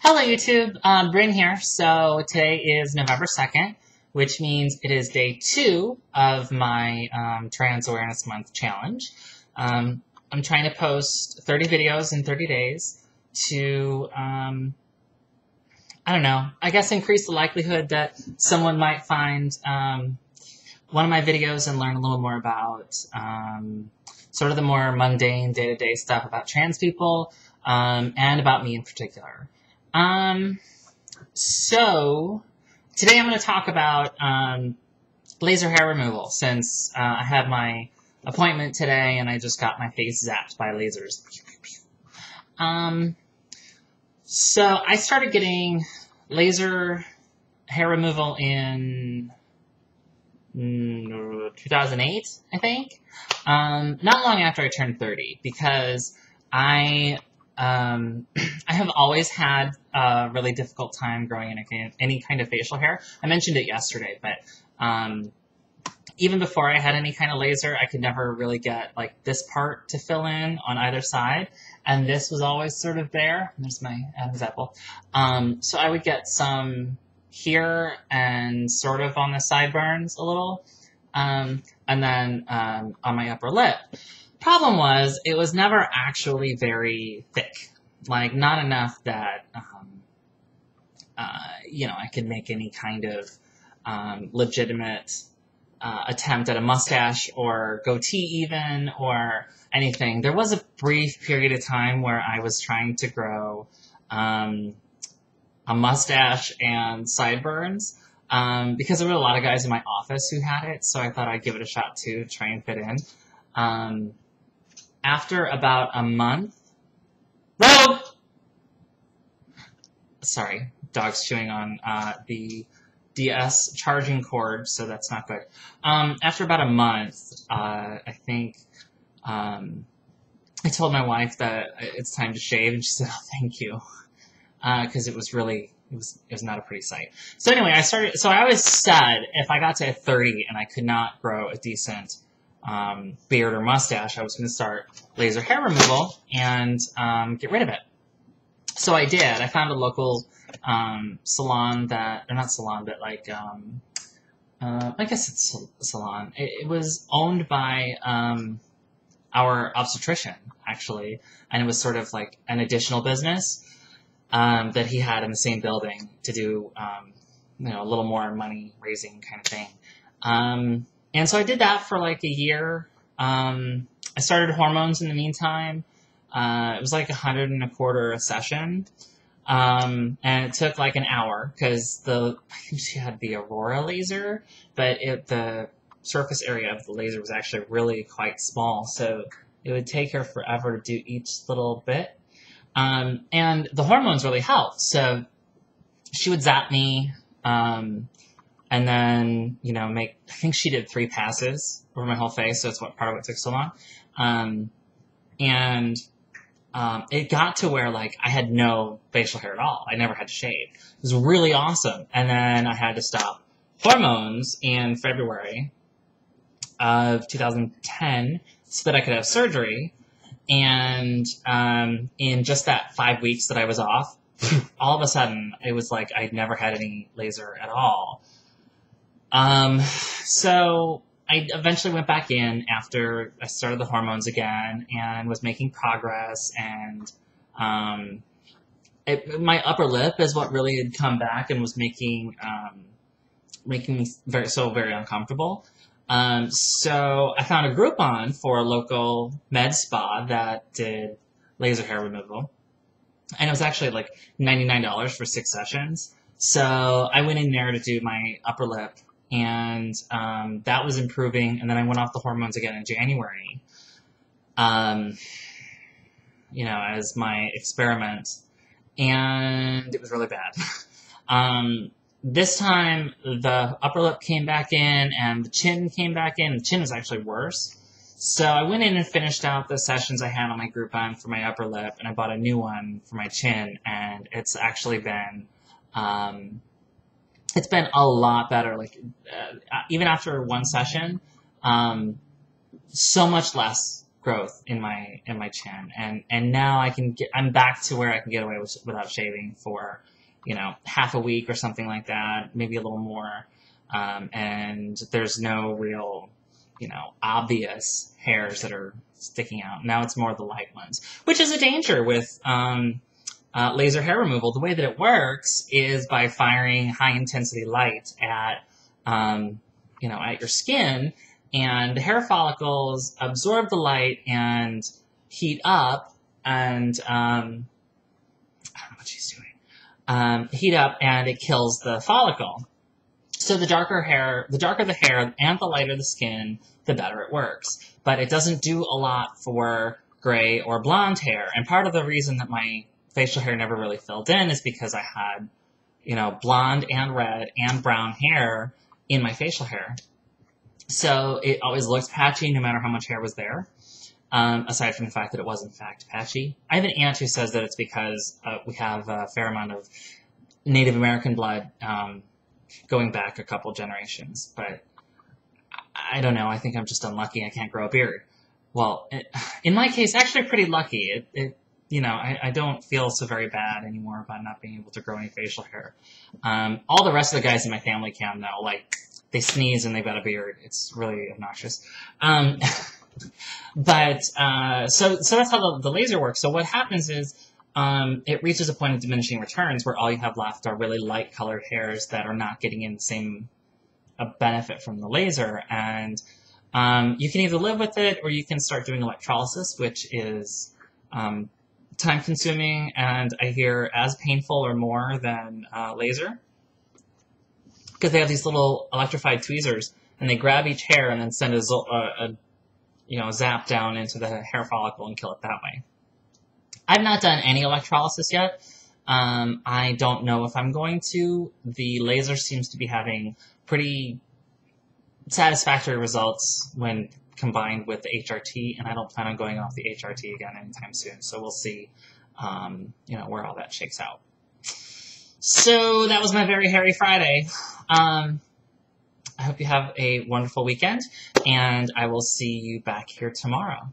Hello YouTube, Brin here. So today is November 2nd, which means it is day 2 of my Trans Awareness Month challenge. I'm trying to post 30 videos in 30 days to, I don't know, I guess increase the likelihood that someone might find one of my videos and learn a little more about sort of the more mundane day-to-day stuff about trans people and about me in particular. So today I'm going to talk about laser hair removal since I had my appointment today and I just got my face zapped by lasers. So I started getting laser hair removal in 2008, I think. Not long after I turned 30, because I have always had a really difficult time growing any kind of facial hair. I mentioned it yesterday, but even before I had any kind of laser, I could never really get like this part to fill in on either side, and this was always sort of there. There's my Adam's apple. So I would get some here and sort of on the sideburns a little, and then on my upper lip. Problem was, it was never actually very thick, like not enough that you know, I could make any kind of legitimate attempt at a mustache or goatee even or anything. There was a brief period of time where I was trying to grow a mustache and sideburns because there were a lot of guys in my office who had it, so I thought I'd give it a shot too, try and fit in. After about a month, Rogue! Sorry, dog's chewing on the DS charging cord, so that's not good. After about a month, I think I told my wife that it's time to shave, and she said, "Oh, thank you," because it was really, it was not a pretty sight. So anyway, I always said if I got to 30 and I could not grow a decent beard or mustache, I was going to start laser hair removal and get rid of it. So I did. I found a local salon that, or not salon, but like, I guess it's a salon. It was owned by our obstetrician, actually, and it was sort of like an additional business that he had in the same building to do, you know, a little more money-raising kind of thing. And so I did that for like a year. I started hormones in the meantime. It was like $125 a session. And it took like an hour because I think she had the Aurora laser, but the surface area of the laser was actually really quite small. So it would take her forever to do each little bit. And the hormones really helped. So she would zap me, and then, you know, I think she did 3 passes over my whole face, so that's what part of what took so long. It got to where, like, I had no facial hair at all. I never had to shave. It was really awesome. And then I had to stop hormones in February of 2010 so that I could have surgery. And in just that 5 weeks that I was off, all of a sudden, it was like I'd never had any laser at all. So I eventually went back in after I started the hormones again and was making progress, and my upper lip is what really had come back and was making me very uncomfortable. So I found a Groupon for a local med spa that did laser hair removal, and it was actually like $99 for 6 sessions. So I went in there to do my upper lip, and that was improving, and then I went off the hormones again in January, you know, as my experiment, and it was really bad. This time, the upper lip came back in, and the chin came back in. The chin was actually worse. So I went in and finished out the sessions I had on my Groupon for my upper lip, and I bought a new one for my chin, and it's actually been it's been a lot better. Like, even after one session, so much less growth in my chin, and now I'm back to where I can get away without shaving for, you know, half a week or something like that, maybe a little more, and there's no real, you know, obvious hairs that are sticking out. Now it's more the light ones, which is a danger with laser hair removal. The way that it works is by firing high intensity light at, you know, at your skin, and the hair follicles absorb the light and heat up, and I don't know what she's doing. Heat up, and it kills the follicle. So the darker the hair and the lighter the skin, the better it works. But it doesn't do a lot for gray or blonde hair. And part of the reason that my facial hair never really filled in is because I had, you know, blonde and red and brown hair in my facial hair. So it always looked patchy no matter how much hair was there, aside from the fact that it was in fact patchy. I have an aunt who says that it's because we have a fair amount of Native American blood going back a couple generations, but I don't know. I think I'm just unlucky I can't grow a beard. Well, in my case, actually pretty lucky. You know, I don't feel so very bad anymore about not being able to grow any facial hair. All the rest of the guys in my family can, though. Like, they sneeze and they've got a beard. It's really obnoxious. But so that's how the laser works. So what happens is it reaches a point of diminishing returns where all you have left are really light colored hairs that are not getting in the same benefit from the laser. And you can either live with it or you can start doing electrolysis, which is time consuming and I hear as painful or more than laser. Because they have these little electrified tweezers, and they grab each hair and then send a zap down into the hair follicle and kill it that way. I've not done any electrolysis yet. I don't know if I'm going to. The laser seems to be having pretty satisfactory results when combined with the HRT, and I don't plan on going off the HRT again anytime soon. So we'll see, where all that shakes out. So that was my very hairy Friday. I hope you have a wonderful weekend, and I will see you back here tomorrow.